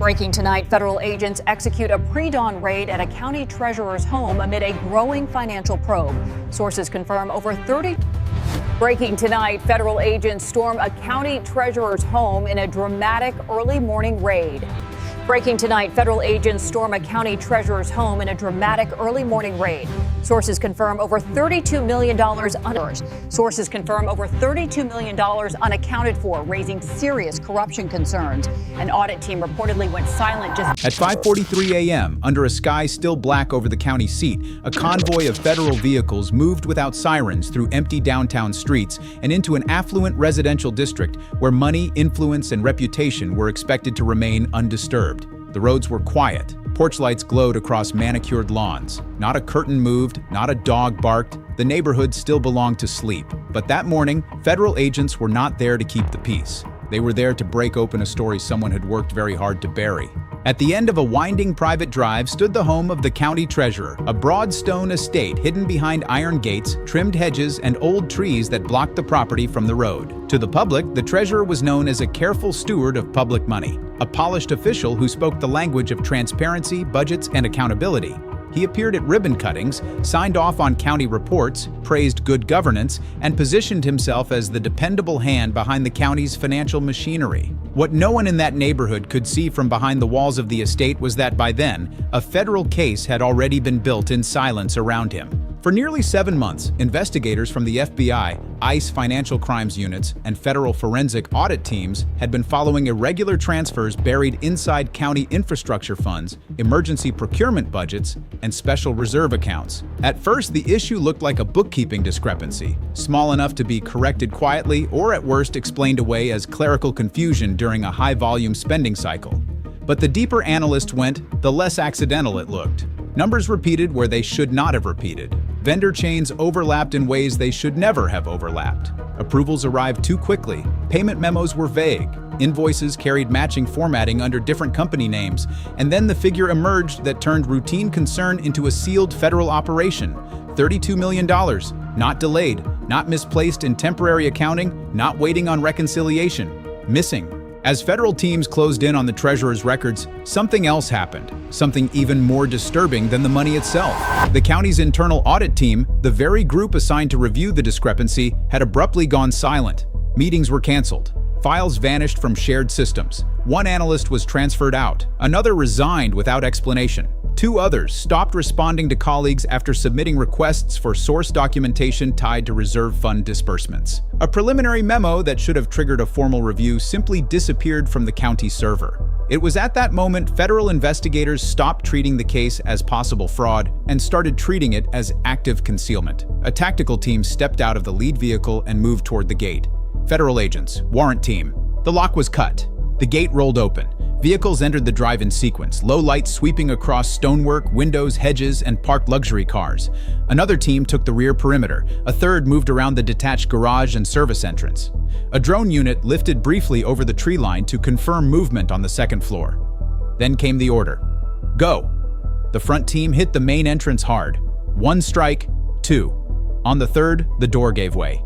Breaking tonight, federal agents execute a pre-dawn raid at a county treasurer's home amid a growing financial probe. Sources confirm over 30. Breaking tonight, federal agents storm a county treasurer's home in a dramatic early morning raid. Breaking tonight, federal agents storm a county treasurer's home in a dramatic early morning raid. Sources confirm over $32 million Sources confirm over $32 million unaccounted for, raising serious corruption concerns. An audit team reportedly went silent just at 5:43 a.m., under a sky still black over the county seat, a convoy of federal vehicles moved without sirens through empty downtown streets and into an affluent residential district where money, influence, and reputation were expected to remain undisturbed. The roads were quiet. Porch lights glowed across manicured lawns. Not a curtain moved, not a dog barked. The neighborhood still belonged to sleep. But that morning, federal agents were not there to keep the peace. They were there to break open a story someone had worked very hard to bury. At the end of a winding private drive stood the home of the county treasurer, a broad stone estate hidden behind iron gates, trimmed hedges, and old trees that blocked the property from the road. To the public, the treasurer was known as a careful steward of public money, a polished official who spoke the language of transparency, budgets, and accountability. He appeared at ribbon cuttings, signed off on county reports, praised good governance, and positioned himself as the dependable hand behind the county's financial machinery. What no one in that neighborhood could see from behind the walls of the estate was that by then, a federal case had already been built in silence around him. For nearly 7 months, investigators from the FBI, ICE financial crimes units, and federal forensic audit teams had been following irregular transfers buried inside county infrastructure funds, emergency procurement budgets, and special reserve accounts. At first, the issue looked like a bookkeeping discrepancy, small enough to be corrected quietly or at worst explained away as clerical confusion during a high-volume spending cycle. But the deeper analysts went, the less accidental it looked. Numbers repeated where they should not have repeated. Vendor chains overlapped in ways they should never have overlapped. Approvals arrived too quickly. Payment memos were vague. Invoices carried matching formatting under different company names. And then the figure emerged that turned routine concern into a sealed federal operation. $32 million, not delayed, not misplaced in temporary accounting, not waiting on reconciliation. Missing. As federal teams closed in on the treasurer's records, something else happened, something even more disturbing than the money itself. The county's internal audit team, the very group assigned to review the discrepancy, had abruptly gone silent. Meetings were canceled. Files vanished from shared systems. One analyst was transferred out. Another resigned without explanation. 2 others stopped responding to colleagues after submitting requests for source documentation tied to reserve fund disbursements. A preliminary memo that should have triggered a formal review simply disappeared from the county server. It was at that moment federal investigators stopped treating the case as possible fraud and started treating it as active concealment. A tactical team stepped out of the lead vehicle and moved toward the gate. Federal agents, warrant team. The lock was cut. The gate rolled open. Vehicles entered the drive in sequence, low lights sweeping across stonework, windows, hedges, and parked luxury cars. Another team took the rear perimeter. A third moved around the detached garage and service entrance. A drone unit lifted briefly over the tree line to confirm movement on the second floor. Then came the order. Go! The front team hit the main entrance hard. 1 strike, 2. On the third, the door gave way.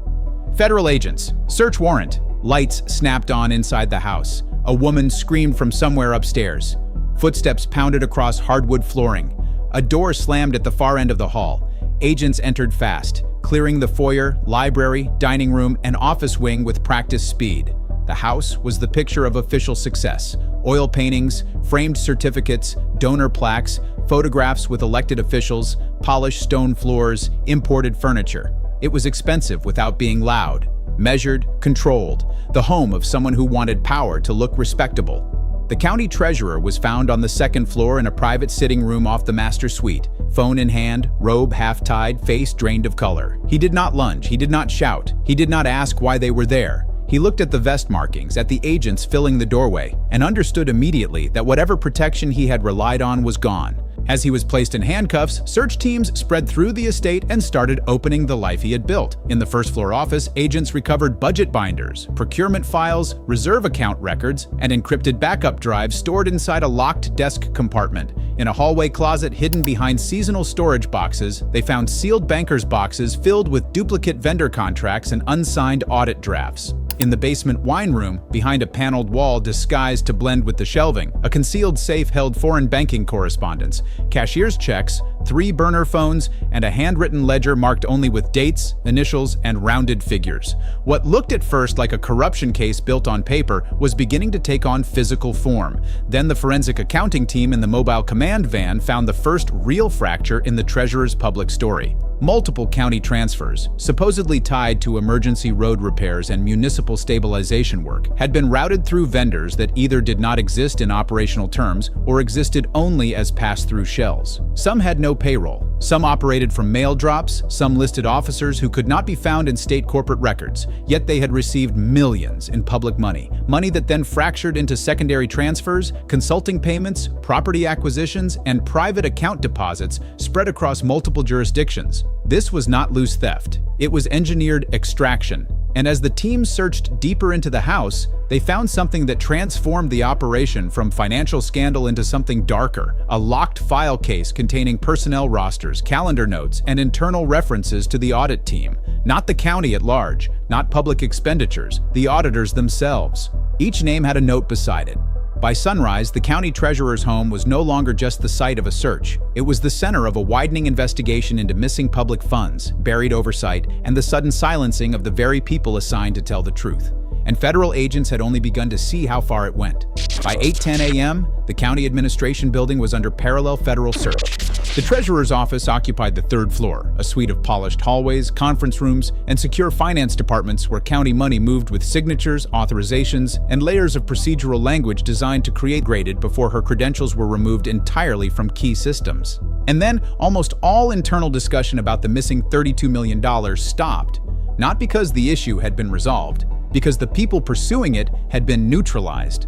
Federal agents, search warrant. Lights snapped on inside the house. A woman screamed from somewhere upstairs. Footsteps pounded across hardwood flooring. A door slammed at the far end of the hall. Agents entered fast, clearing the foyer, library, dining room, and office wing with practiced speed. The house was the picture of official success. Oil paintings, framed certificates, donor plaques, photographs with elected officials, polished stone floors, imported furniture. It was expensive without being loud. Measured, controlled, the home of someone who wanted power to look respectable. The county treasurer was found on the second floor in a private sitting room off the master suite, phone in hand, robe half-tied, face drained of color. He did not lunge, he did not shout, he did not ask why they were there. He looked at the vest markings, at the agents filling the doorway, and understood immediately that whatever protection he had relied on was gone. As he was placed in handcuffs, search teams spread through the estate and started opening the life he had built. In the first-floor office, agents recovered budget binders, procurement files, reserve account records, and encrypted backup drives stored inside a locked desk compartment. In a hallway closet hidden behind seasonal storage boxes, they found sealed banker's boxes filled with duplicate vendor contracts and unsigned audit drafts. In the basement wine room, behind a paneled wall disguised to blend with the shelving, a concealed safe held foreign banking correspondence, cashier's checks, 3 burner phones, and a handwritten ledger marked only with dates, initials, and rounded figures. What looked at first like a corruption case built on paper was beginning to take on physical form. Then the forensic accounting team in the mobile command van found the first real fracture in the treasurer's public story. Multiple county transfers, supposedly tied to emergency road repairs and municipal stabilization work, had been routed through vendors that either did not exist in operational terms or existed only as pass-through shells. Some had no payroll. Some operated from mail drops, some listed officers who could not be found in state corporate records, yet they had received millions in public money that then fractured into secondary transfers, consulting payments, property acquisitions, and private account deposits spread across multiple jurisdictions. This was not loose theft. It was engineered extraction. And as the team searched deeper into the house, they found something that transformed the operation from financial scandal into something darker, a locked file case containing personnel rosters, calendar notes, and internal references to the audit team. Not the county at large, not public expenditures, the auditors themselves. Each name had a note beside it. By sunrise, the county treasurer's home was no longer just the site of a search. It was the center of a widening investigation into missing public funds, buried oversight, and the sudden silencing of the very people assigned to tell the truth. And federal agents had only begun to see how far it went. By 8:10 a.m., the county administration building was under parallel federal search. The treasurer's office occupied the 3rd floor, a suite of polished hallways, conference rooms, and secure finance departments where county money moved with signatures, authorizations, and layers of procedural language designed to create graded before her credentials were removed entirely from key systems. And then, almost all internal discussion about the missing $32 million stopped. Not because the issue had been resolved, because the people pursuing it had been neutralized.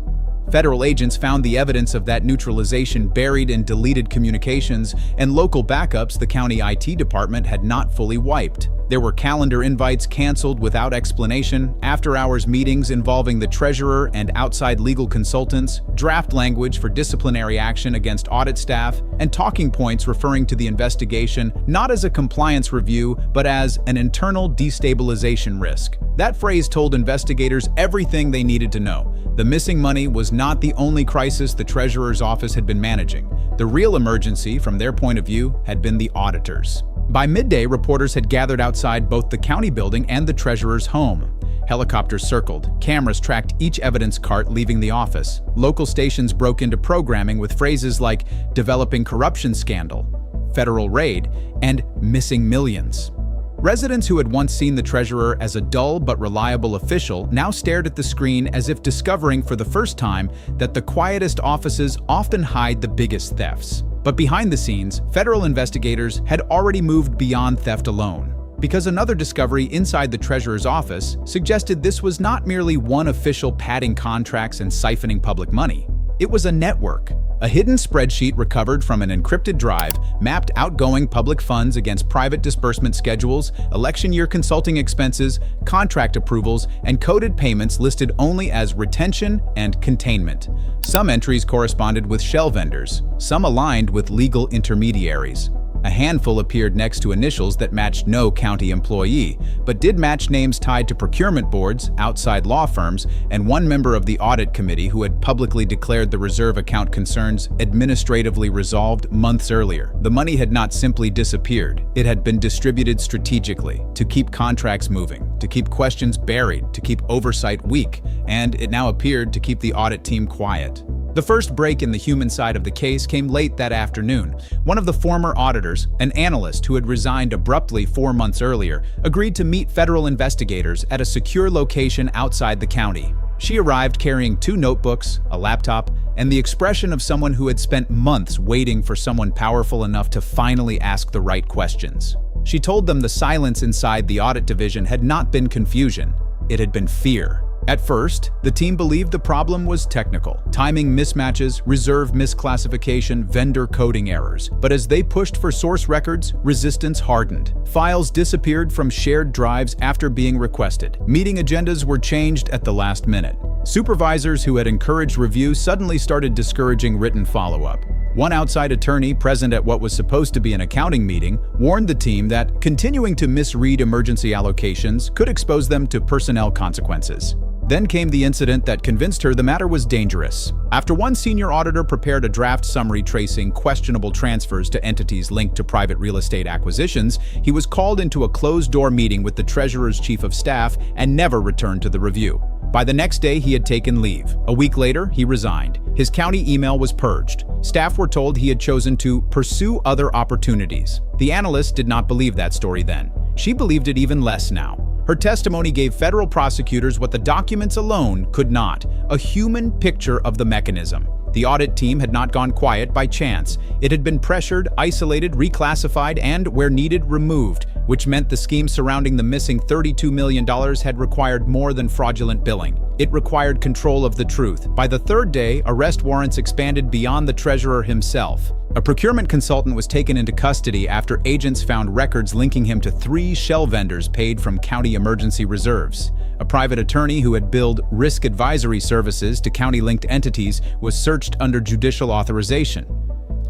Federal agents found the evidence of that neutralization buried in deleted communications and local backups the county IT department had not fully wiped. There were calendar invites canceled without explanation, after-hours meetings involving the treasurer and outside legal consultants, draft language for disciplinary action against audit staff, and talking points referring to the investigation not as a compliance review, but as an internal destabilization risk. That phrase told investigators everything they needed to know. The missing money was not the only crisis the treasurer's office had been managing. The real emergency, from their point of view, had been the auditors. By midday, reporters had gathered outside both the county building and the treasurer's home. Helicopters circled, cameras tracked each evidence cart leaving the office. Local stations broke into programming with phrases like developing corruption scandal, federal raid, and missing millions. Residents who had once seen the treasurer as a dull but reliable official now stared at the screen as if discovering for the first time that the quietest offices often hide the biggest thefts. But behind the scenes, federal investigators had already moved beyond theft alone, because another discovery inside the treasurer's office suggested this was not merely one official padding contracts and siphoning public money. It was a network. A hidden spreadsheet recovered from an encrypted drive mapped outgoing public funds against private disbursement schedules, election year consulting expenses, contract approvals, and coded payments listed only as retention and containment. Some entries corresponded with shell vendors, some aligned with legal intermediaries. A handful appeared next to initials that matched no county employee, but did match names tied to procurement boards, outside law firms, and one member of the audit committee who had publicly declared the reserve account concerns administratively resolved months earlier. The money had not simply disappeared. It had been distributed strategically to keep contracts moving, to keep questions buried, to keep oversight weak, and it now appeared to keep the audit team quiet. The first break in the human side of the case came late that afternoon. One of the former auditors, an analyst who had resigned abruptly 4 months earlier, agreed to meet federal investigators at a secure location outside the county. She arrived carrying 2 notebooks, a laptop, and the expression of someone who had spent months waiting for someone powerful enough to finally ask the right questions. She told them the silence inside the audit division had not been confusion, it had been fear. At first, the team believed the problem was technical, timing mismatches, reserve misclassification, vendor coding errors. But as they pushed for source records, resistance hardened. Files disappeared from shared drives after being requested. Meeting agendas were changed at the last minute. Supervisors who had encouraged review suddenly started discouraging written follow-up. One outside attorney present at what was supposed to be an accounting meeting warned the team that continuing to misread emergency allocations could expose them to personnel consequences. Then came the incident that convinced her the matter was dangerous. After one senior auditor prepared a draft summary tracing questionable transfers to entities linked to private real estate acquisitions, he was called into a closed-door meeting with the treasurer's chief of staff and never returned to the review. By the next day, he had taken leave. A week later, he resigned. His county email was purged. Staff were told he had chosen to pursue other opportunities. The analyst did not believe that story then. She believed it even less now. Her testimony gave federal prosecutors what the documents alone could not: a human picture of the mechanism. The audit team had not gone quiet by chance. It had been pressured, isolated, reclassified, and, where needed, removed, which meant the scheme surrounding the missing $32 million had required more than fraudulent billing. It required control of the truth. By the third day, arrest warrants expanded beyond the treasurer himself. A procurement consultant was taken into custody after agents found records linking him to 3 shell vendors paid from county emergency reserves. A private attorney who had billed risk advisory services to county-linked entities was searched under judicial authorization.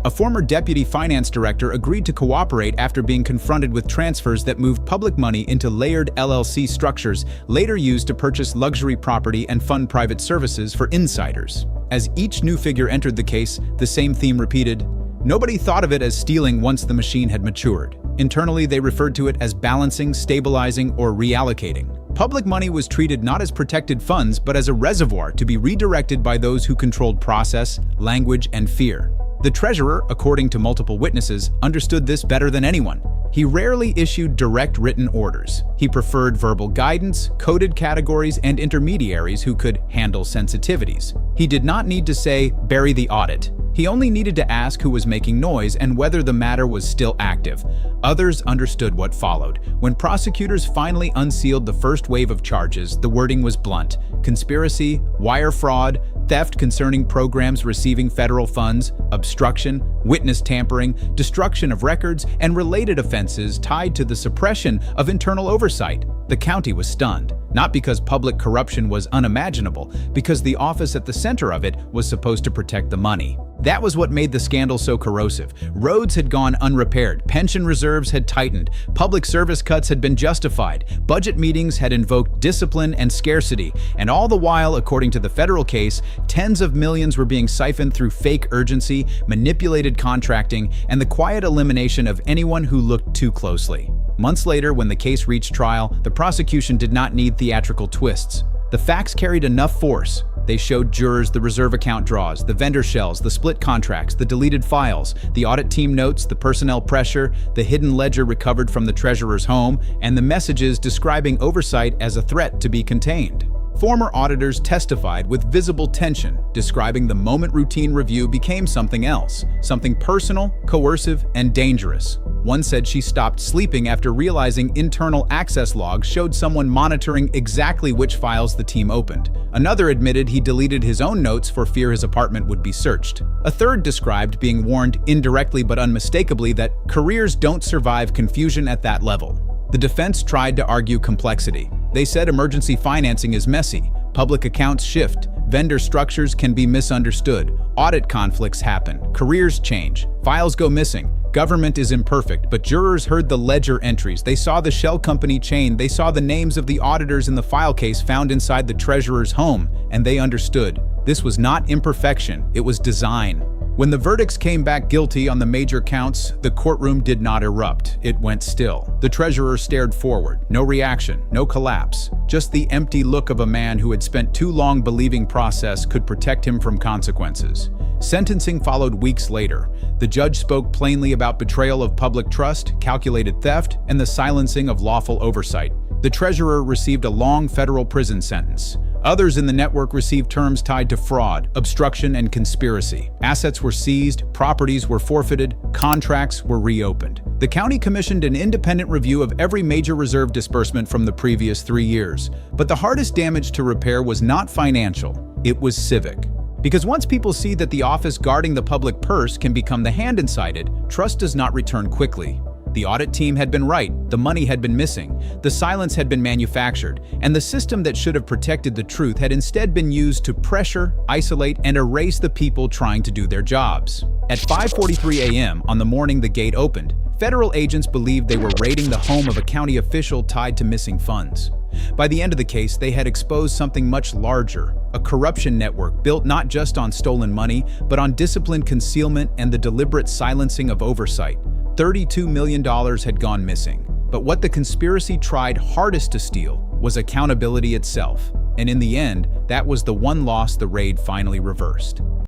A former deputy finance director agreed to cooperate after being confronted with transfers that moved public money into layered LLC structures later used to purchase luxury property and fund private services for insiders. As each new figure entered the case, the same theme repeated. Nobody thought of it as stealing once the machine had matured. Internally, they referred to it as balancing, stabilizing, or reallocating. Public money was treated not as protected funds, but as a reservoir to be redirected by those who controlled process, language, and fear. The treasurer, according to multiple witnesses, understood this better than anyone. He rarely issued direct written orders. He preferred verbal guidance, coded categories, and intermediaries who could handle sensitivities. He did not need to say, "bury the audit." He only needed to ask who was making noise and whether the matter was still active. Others understood what followed. When prosecutors finally unsealed the first wave of charges, the wording was blunt: conspiracy, wire fraud, theft concerning programs receiving federal funds, obstruction, witness tampering, destruction of records, and related offenses tied to the suppression of internal oversight. The county was stunned, not because public corruption was unimaginable, because the office at the center of it was supposed to protect the money. That was what made the scandal so corrosive. Roads had gone unrepaired, pension reserves had tightened, public service cuts had been justified, budget meetings had invoked discipline and scarcity, and all the while, according to the federal case, tens of millions were being siphoned through fake urgency, manipulated contracting, and the quiet elimination of anyone who looked too closely. Months later, when the case reached trial, the prosecution did not need theatrical twists. The facts carried enough force. They showed jurors the reserve account draws, the vendor shells, the split contracts, the deleted files, the audit team notes, the personnel pressure, the hidden ledger recovered from the treasurer's home, and the messages describing oversight as a threat to be contained. Former auditors testified with visible tension, describing the moment routine review became something else, something personal, coercive, and dangerous. One said she stopped sleeping after realizing internal access logs showed someone monitoring exactly which files the team opened. Another admitted he deleted his own notes for fear his apartment would be searched. A third described being warned indirectly but unmistakably that careers don't survive confusion at that level. The defense tried to argue complexity. They said emergency financing is messy, public accounts shift, vendor structures can be misunderstood, audit conflicts happen, careers change, files go missing. Government is imperfect, but jurors heard the ledger entries. They saw the shell company chain. They saw the names of the auditors in the file case found inside the treasurer's home, and they understood. This was not imperfection, it was design. When the verdicts came back guilty on the major counts, the courtroom did not erupt. It went still. The treasurer stared forward. No reaction, no collapse. Just the empty look of a man who had spent too long believing process could protect him from consequences. Sentencing followed weeks later. The judge spoke plainly about betrayal of public trust, calculated theft, and the silencing of lawful oversight. The treasurer received a long federal prison sentence. Others in the network received terms tied to fraud, obstruction, and conspiracy. Assets were seized, properties were forfeited, contracts were reopened. The county commissioned an independent review of every major reserve disbursement from the previous 3 years. But the hardest damage to repair was not financial, it was civic. Because once people see that the office guarding the public purse can become the hand inside it, trust does not return quickly. The audit team had been right, the money had been missing, the silence had been manufactured, and the system that should have protected the truth had instead been used to pressure, isolate, and erase the people trying to do their jobs. At 5:43 a.m. on the morning the gate opened, federal agents believed they were raiding the home of a county official tied to missing funds. By the end of the case, they had exposed something much larger, a corruption network built not just on stolen money, but on disciplined concealment and the deliberate silencing of oversight. $32 million had gone missing. But what the conspiracy tried hardest to steal was accountability itself. And in the end, that was the one loss the raid finally reversed.